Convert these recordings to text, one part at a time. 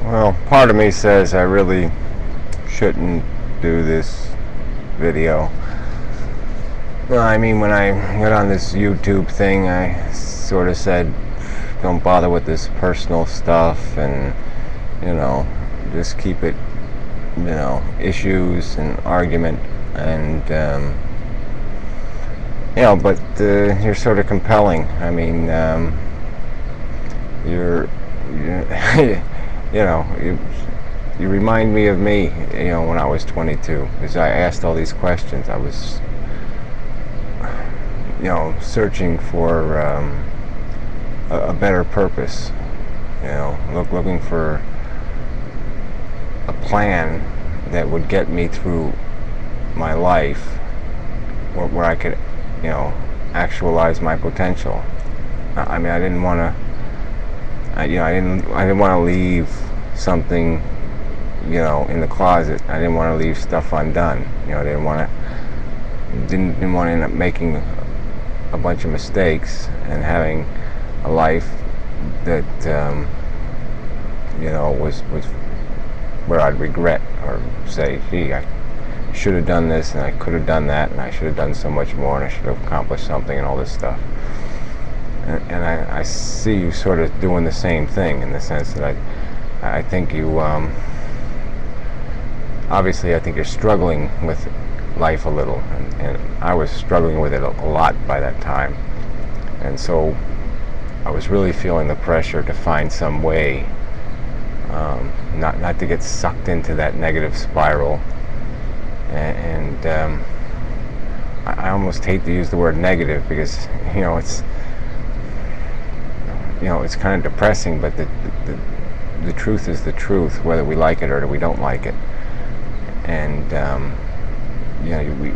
Well, part of me says I really shouldn't do this video. Well, I mean, when I got on this YouTube thing, I sort of said, don't bother with this personal stuff, and, just keep it, issues and argument, and, but you're sort of compelling. I mean, you're you remind me of me, when I was 22. As I asked all these questions, I was, searching for a better purpose. Looking for a plan that would get me through my life, where I could, actualize my potential. I mean, I didn't want to. I didn't want to leave something, in the closet. I didn't want to leave stuff undone. I didn't want to end up making a bunch of mistakes and having a life that was where I'd regret, or say, gee, I should have done this and I could have done that and I should have done so much more and I should have accomplished something and all this stuff. And I see you sort of doing the same thing, in the sense that I think you, obviously I think you're struggling with life a little, and I was struggling with it a lot by that time. And so I was really feeling the pressure to find some way, not to get sucked into that negative spiral. And I almost hate to use the word negative, because, it's kind of depressing, but the truth is the truth, whether we like it or we don't like it. And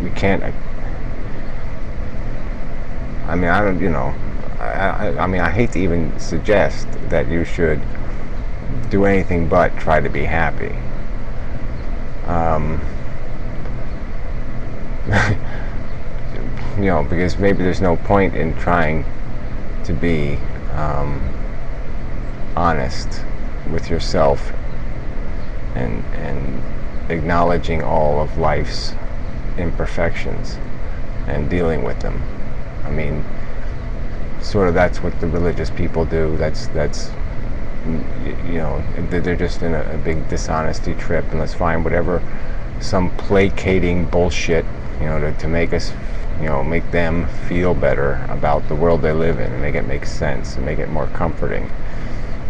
we can't. I mean, I don't. I mean, I hate to even suggest that you should do anything but try to be happy. Because maybe there's no point in trying to be honest with yourself and acknowledging all of life's imperfections and dealing with them. I mean, sort of that's what the religious people do. That's they're just in a big dishonesty trip, and let's find whatever, some placating bullshit, to make us, make them feel better about the world they live in, and make it make sense and make it more comforting.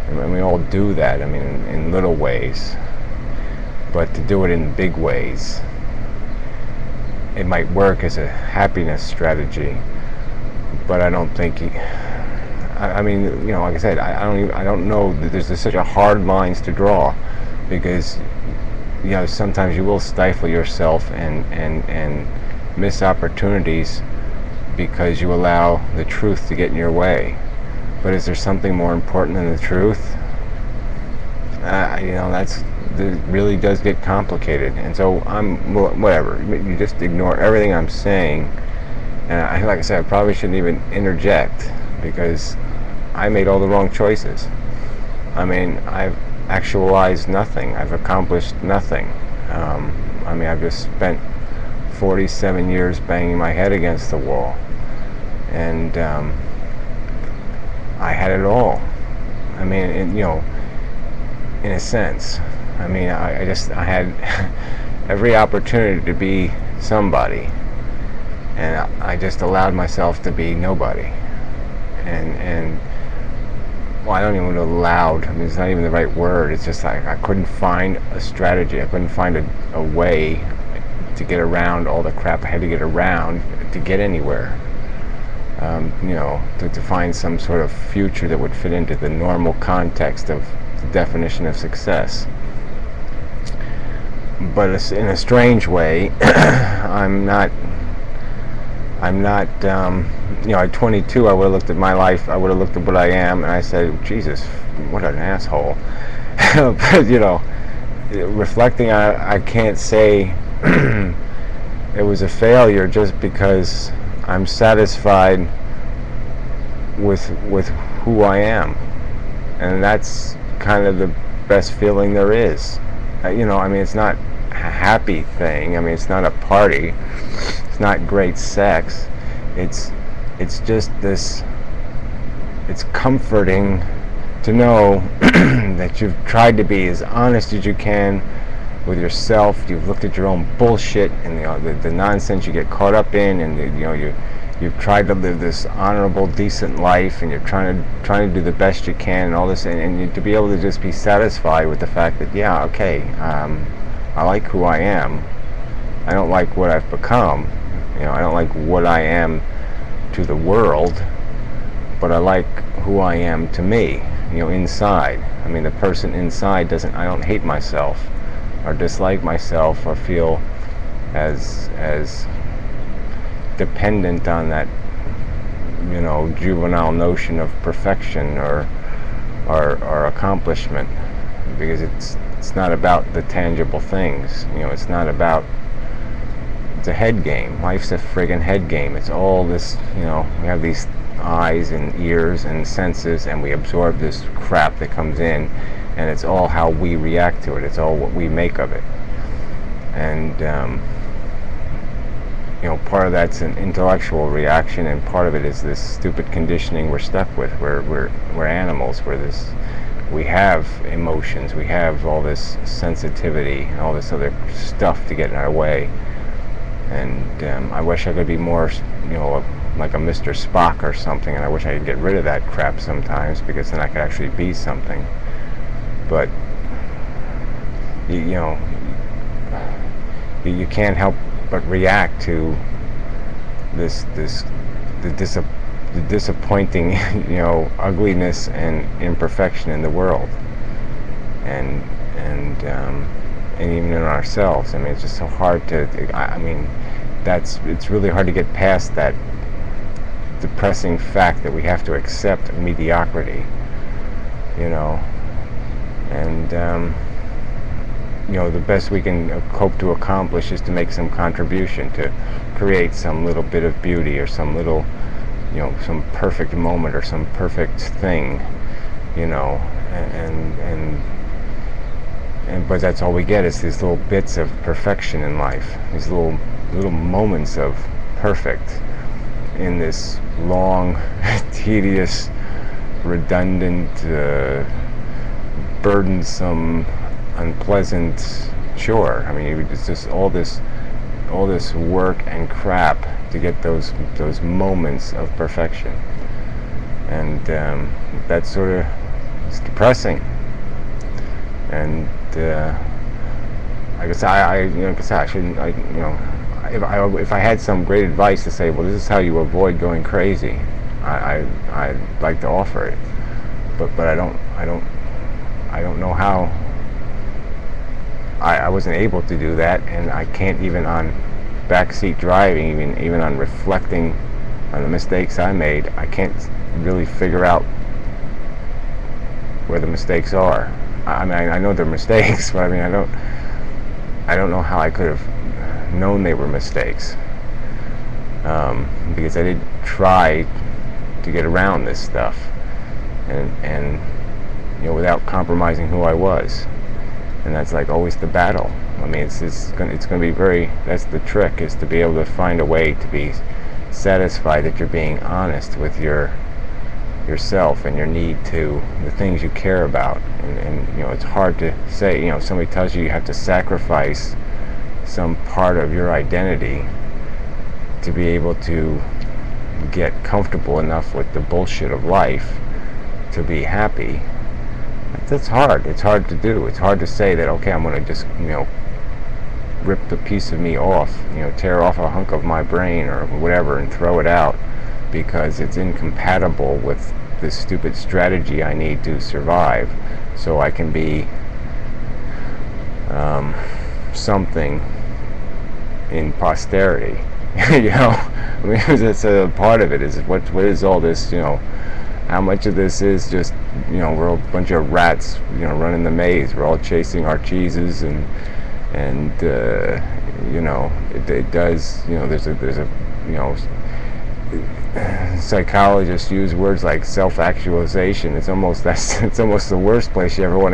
And we all do that, I mean, in little ways, but to do it in big ways, it might work as a happiness strategy, but I don't think I mean, like I said, I don't know that there's such a hard lines to draw, because sometimes you will stifle yourself and miss opportunities because you allow the truth to get in your way. But is there something more important than the truth? That really does get complicated. And so whatever. You just ignore everything I'm saying. And like I said, I probably shouldn't even interject, because I made all the wrong choices. I mean, I've actualized nothing. I've accomplished nothing. I've just spent 47 years banging my head against the wall. And I had it all. I mean, in a sense. I mean, I had every opportunity to be somebody, and I just allowed myself to be nobody. And well, I don't even know allowed. I mean, it's not even the right word. It's just like I couldn't find a strategy. I couldn't find a way to get around all the crap I had to get around to get anywhere. To find some sort of future that would fit into the normal context of the definition of success. But in a strange way, I'm not. At 22, I would have looked at my life. I would have looked at what I am, and I said, "Jesus, what an asshole." But reflecting on it, I can't say it was a failure, just because I'm satisfied with who I am, and that's kind of best feeling there is. It's not a happy thing. It's not a party. It's not great sex. It's just this. It's comforting to know that you've tried to be as honest as you can with yourself. You've looked at your own bullshit and the nonsense you get caught up in, and you've tried to live this honorable, decent life, and you're trying to do the best you can, and all this, and to be able to just be satisfied with the fact that, yeah, okay, I like who I am. I don't like what I've become. I don't like what I am to the world, but I like who I am to me. Inside. The person inside I don't hate myself or dislike myself or feel as dependent on that juvenile notion of perfection or accomplishment, because it's not about the tangible things. It's not about, it's a head game. Life's a friggin' head game. It's all this, we have these eyes and ears and senses, and we absorb this crap that comes in, and it's all how we react to it. It's all what we make of it. And part of that's an intellectual reaction, and part of it is this stupid conditioning we're stuck with. We're animals. We have emotions. We have all this sensitivity and all this other stuff to get in our way. And I wish I could be more, like a Mr. Spock or something, and I wish I could get rid of that crap sometimes, because then I could actually be something. But you can't help but react to the disappointing ugliness and imperfection in the world, and even in ourselves. It's just so hard to. It's really hard to get past that depressing fact that we have to accept mediocrity, and the best we can hope to accomplish is to make some contribution, to create some little bit of beauty, or some little, some perfect moment, or some perfect thing, but that's all we get, is these little bits of perfection in life, these little moments of perfect in this long, tedious, redundant, burdensome, unpleasant chore. It's just all this work and crap to get those moments of perfection, and that's sort of, it's depressing. And I guess I shouldn't. If I had some great advice to say, well, this is how you avoid going crazy, I'd like to offer it, but I don't know how. I wasn't able to do that, and I can't, even on backseat driving, even on reflecting on the mistakes I made, I can't really figure out where the mistakes are. I know they're mistakes, but I don't know how I could have known they were mistakes, because I did try to get around this stuff, and without compromising who I was. And that's like always the battle. It's going to be very, that's the trick, is to be able to find a way to be satisfied that you're being honest with yourself and your need to, the things you care about. And it's hard to say, somebody tells you have to sacrifice some part of your identity to be able to get comfortable enough with the bullshit of life to be happy. That's hard. It's hard to do. It's hard to say that, okay, I'm going to just, rip the piece of me off, tear off a hunk of my brain or whatever and throw it out because it's incompatible with this stupid strategy I need to survive, so I can be something in posterity. That's a part of it, is what is all this, how much of this is just, we're a bunch of rats, running the maze. We're all chasing our cheeses, and it does, there's a psychologists use words like self-actualization. It's almost the worst place you ever want to